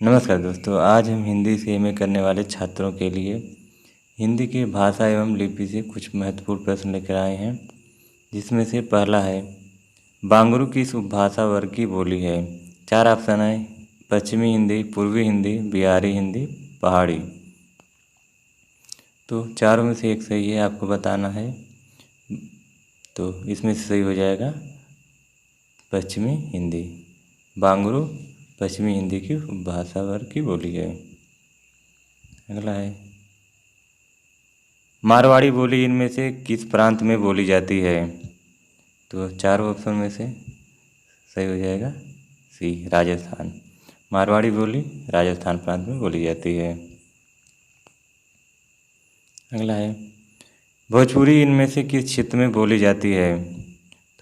नमस्कार दोस्तों, आज हम हिंदी से एमए करने वाले छात्रों के लिए हिंदी की भाषा एवं लिपि से कुछ महत्वपूर्ण प्रश्न लेकर आए हैं, जिसमें से पहला है, बांगरू किस उपभाषा वर्ग की बोली है। 4 ऑप्शन है, पश्चिमी हिंदी, पूर्वी हिंदी, बिहारी हिंदी, पहाड़ी। तो चारों में से एक सही है, आपको बताना है। तो इसमें से सही हो जाएगा पश्चिमी हिंदी। बांगरू पश्चिमी हिंदी की उपभाषा वर्ग की बोली है। अगला है, मारवाड़ी बोली इनमें से किस प्रांत में बोली जाती है। तो चारों ऑप्शन में से सही हो जाएगा सी, राजस्थान। मारवाड़ी बोली राजस्थान प्रांत में बोली जाती है। अगला है, भोजपुरी इनमें से किस क्षेत्र में बोली जाती है।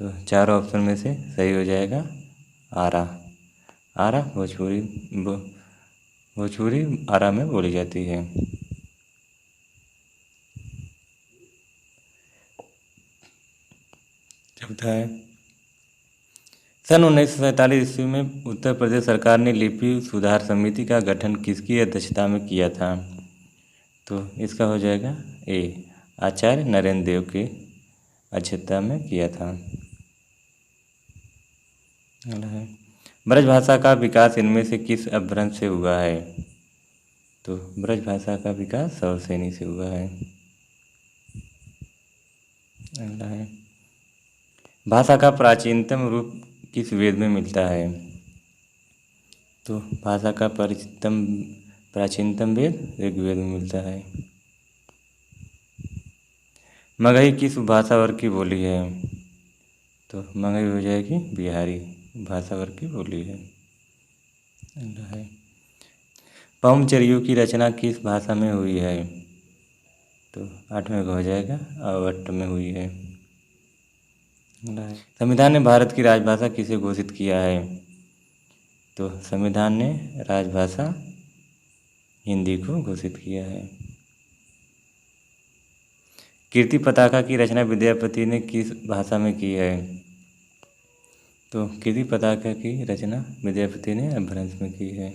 तो चारों ऑप्शन में से सही हो जाएगा आरा। आरा भोजपुरी आरा में बोली जाती है। चौथा है, सन 1947 ईस्वी में उत्तर प्रदेश सरकार ने लिपि सुधार समिति का गठन किसकी अध्यक्षता में किया था। तो इसका हो जाएगा ए, आचार्य नरेंद्र देव की अध्यक्षता में किया था। अगला है, ब्रज भाषा का विकास इनमें से किस अपभ्रंश से हुआ है। तो ब्रज भाषा का विकास सौरसेनी से हुआ है। अगला है, भाषा का प्राचीनतम रूप किस वेद में मिलता है। तो भाषा का प्राचीनतम वेद ऋग्वेद में मिलता है। मगही किस भाषा वर्ग की बोली है। तो मगही हो जाएगी बिहारी भाषा वर्ग की बोली है। अगला है, पवमचरियों की रचना किस भाषा में हुई है। तो 8वें का हो जाएगा अवट्ट में हुई है। संविधान ने भारत की राजभाषा किसे घोषित किया है। तो संविधान ने राजभाषा हिंदी को घोषित किया है। कीर्ति पताका की रचना विद्यापति ने किस भाषा में की है। तो कीर्ति पताका की रचना विद्यापति ने अपभ्रंश में की है।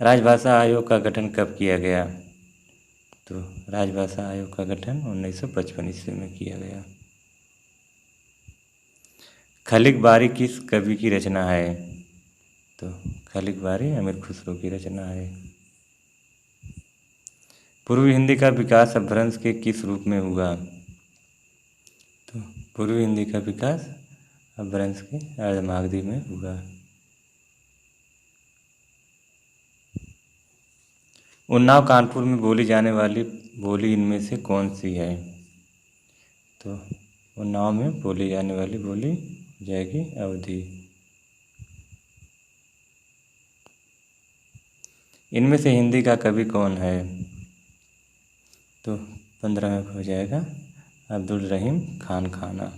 राजभाषा आयोग का गठन कब किया गया। तो राजभाषा आयोग का गठन 1955 ईस्वी में किया गया। खलिक बारी किस कवि की रचना है। तो खलिक बारी अमीर खुसरो की रचना है। पूर्वी हिंदी का विकास अपभ्रंश के किस रूप में हुआ। तो पूर्वी हिंदी का विकास अपभ्रंश के अर्धमागधी में हुआ। उन्नाव कानपुर में बोली जाने वाली बोली इनमें से कौन सी है। तो उन्नाव में बोली जाने वाली बोली जाएगी अवधी। इनमें से हिंदी का कवि कौन है। तो 15 में हो जाएगा अब्दुल रहीम खान खाना।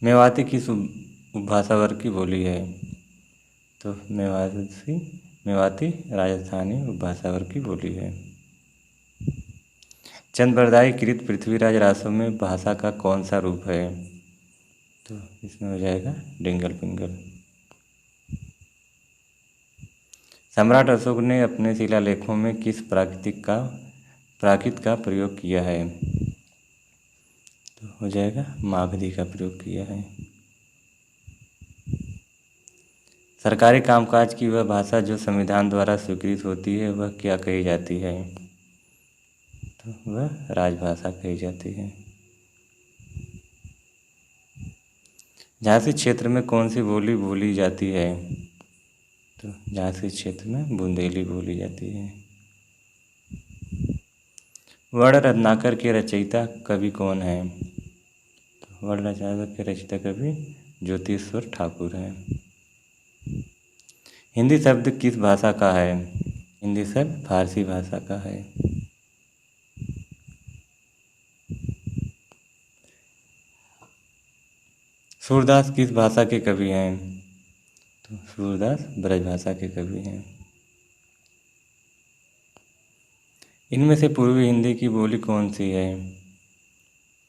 मेवाती किस उपभाषा वर्ग की बोली है। तो मेवाती राजस्थानी उपभाषा वर्ग की बोली है। चंद्रबरदाई कृत पृथ्वीराज रासों में भाषा का कौन सा रूप है। तो इसमें हो जाएगा डिंगल पिंगल। सम्राट अशोक ने अपने शिलालेखों में किस प्राकृत का प्रयोग किया है। तो हो जाएगा मागधी का प्रयोग किया है। सरकारी कामकाज की वह भाषा जो संविधान द्वारा स्वीकृत होती है वह क्या कही जाती है। तो वह राजभाषा कही जाती है। झांसी क्षेत्र में कौन सी बोली बोली जाती है। तो झांसी क्षेत्र में बुंदेली बोली जाती है। वर्ण रत्नाकर के रचयिता कवि कौन है। तो वर्ण रत्नाकर के रचयिता कवि ज्योतिश्वर ठाकुर हैं। हिंदी शब्द किस भाषा का है। हिंदी शब्द फारसी भाषा का है। सूरदास किस भाषा के कवि हैं। तो सूरदास ब्रज भाषा के कवि हैं। इनमें से पूर्वी हिंदी की बोली कौन सी है।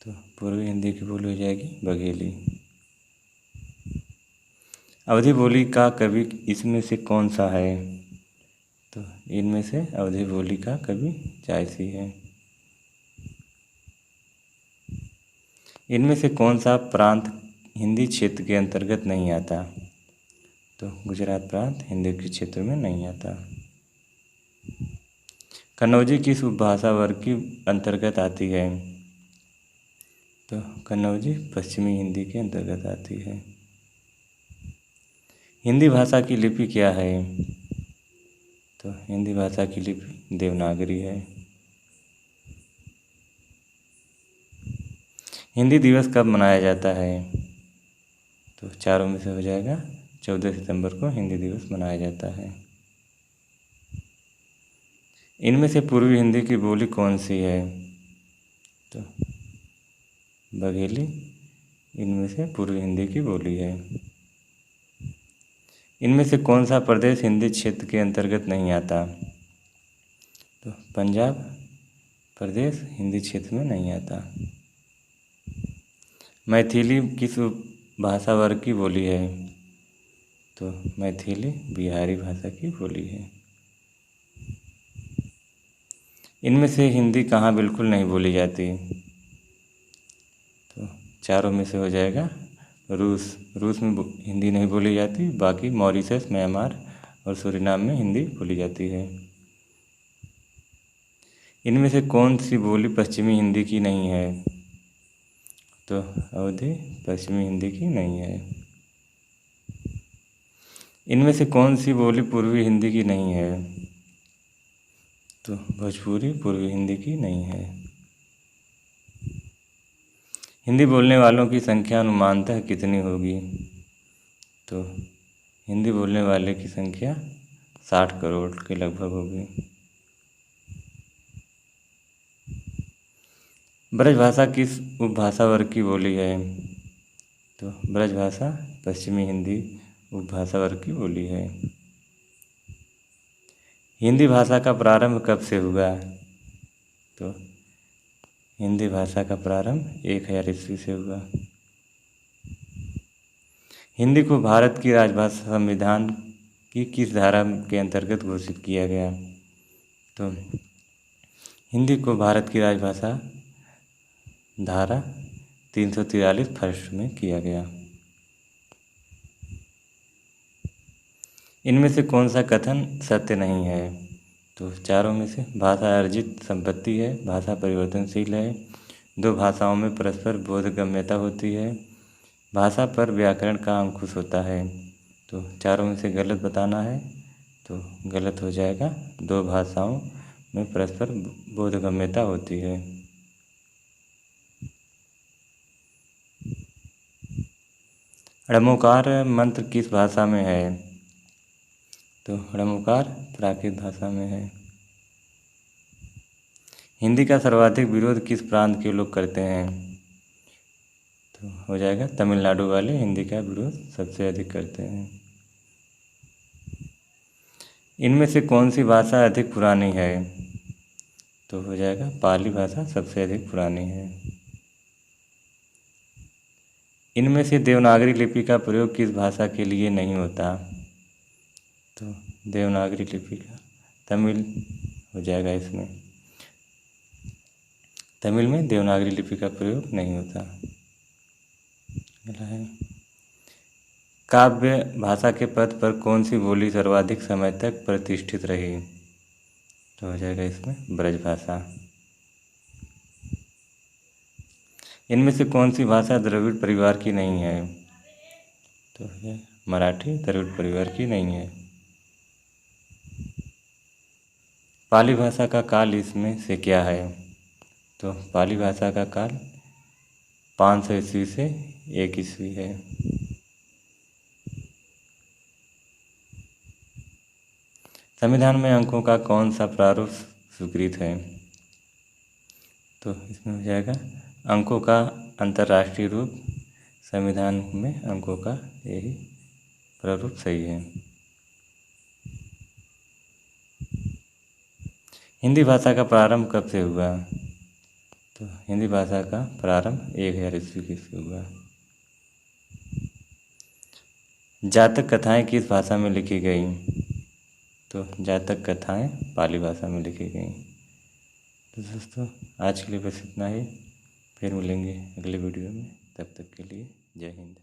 तो पूर्वी हिंदी की बोली हो जाएगी बघेली। अवधी बोली का कवि इसमें से कौन सा है? तो इनमें से अवधी बोली का कवि जायसी है। इनमें से कौन सा प्रांत हिंदी क्षेत्र के अंतर्गत नहीं आता? तो गुजरात प्रांत हिंदी के क्षेत्र में नहीं आता। कन्नौजी किस उपभाषा वर्ग के अंतर्गत आती है? तो कन्नौजी पश्चिमी हिंदी के अंतर्गत आती है। हिंदी भाषा की लिपि क्या है? तो हिंदी भाषा की लिपि देवनागरी है। हिंदी दिवस कब मनाया जाता है? तो चारों में से हो जाएगा 14 सितंबर को हिंदी दिवस मनाया जाता है। इनमें से पूर्वी हिंदी की बोली कौन सी है? तो बघेली इनमें से पूर्वी हिंदी की बोली है। इनमें से कौन सा प्रदेश हिंदी क्षेत्र के अंतर्गत नहीं आता? तो पंजाब प्रदेश हिंदी क्षेत्र में नहीं आता। मैथिली किस भाषा वर्ग की बोली है? तो मैथिली बिहारी भाषा की बोली है। इनमें से हिंदी कहाँ बिल्कुल नहीं बोली जाती? तो चारों में से हो जाएगा रूस में हिंदी नहीं बोली जाती, बाकी मॉरिशस, म्यांमार और सूरीनाम में हिंदी बोली जाती है। इनमें से कौन सी बोली पश्चिमी हिंदी की नहीं है? तो अवधी पश्चिमी हिंदी की नहीं है। इनमें से कौन सी बोली पूर्वी हिंदी की नहीं है? तो भोजपुरी पूर्वी हिंदी की नहीं है। हिंदी बोलने वालों की संख्या अनुमानतः कितनी होगी? तो हिंदी बोलने वाले की संख्या 60 करोड़ के लगभग होगी। ब्रजभाषा किस उपभाषा वर्ग की बोली है? तो ब्रजभाषा पश्चिमी हिंदी उपभाषा वर्ग की बोली है। हिंदी भाषा का प्रारंभ कब से हुआ? तो हिंदी भाषा का प्रारंभ 1000 ईस्वी से हुआ। हिंदी को भारत की राजभाषा संविधान की किस धारा के अंतर्गत घोषित किया गया? तो हिंदी को भारत की राजभाषा धारा 343 फर्स्ट में किया गया। इनमें से कौन सा कथन सत्य नहीं है? तो चारों में से भाषा अर्जित संपत्ति है, भाषा परिवर्तनशील है, दो भाषाओं में परस्पर बोधगम्यता होती है, भाषा पर व्याकरण का अंकुश होता है। तो चारों में से गलत बताना है, तो गलत हो जाएगा, दो भाषाओं में परस्पर बोधगम्यता होती है। ड़मोकार मंत्र किस भाषा में है? तो ड़मोकार प्राकृत भाषा में है। हिंदी का सर्वाधिक विरोध किस प्रांत के लोग करते हैं? तो हो जाएगा तमिलनाडु वाले हिंदी का विरोध सबसे अधिक करते हैं। इनमें से कौन सी भाषा अधिक पुरानी है? तो हो जाएगा पाली भाषा सबसे अधिक पुरानी है। इनमें से देवनागरी लिपि का प्रयोग किस भाषा के लिए नहीं होता? तो देवनागरी लिपि का तमिल हो जाएगा। इसमें तमिल में देवनागरी लिपि का प्रयोग नहीं होता है। काव्य भाषा के पद पर कौन सी बोली सर्वाधिक समय तक प्रतिष्ठित रही? तो हो जाएगा इसमें ब्रजभाषा। इनमें से कौन सी भाषा द्रविड़ परिवार की नहीं है? तो मराठी द्रविड़ परिवार की नहीं है। पाली भाषा का काल इसमें से क्या है? तो पाली भाषा का काल 500 ईस्वी से 1 ईस्वी है। संविधान में अंकों का कौन सा प्रारूप स्वीकृत है? तो इसमें हो जाएगा अंकों का अंतर्राष्ट्रीय रूप। संविधान में अंकों का यही प्रारूप सही है। हिंदी भाषा का प्रारंभ कब से हुआ? तो हिंदी भाषा का प्रारंभ 1000 ईस्वी से हुआ। जातक कथाएं किस भाषा में लिखी गई? तो जातक कथाएं पाली भाषा में लिखी गई। तो दोस्तों आज के लिए बस इतना ही, फिर मिलेंगे अगले वीडियो में। तब तक के लिए जय हिंद।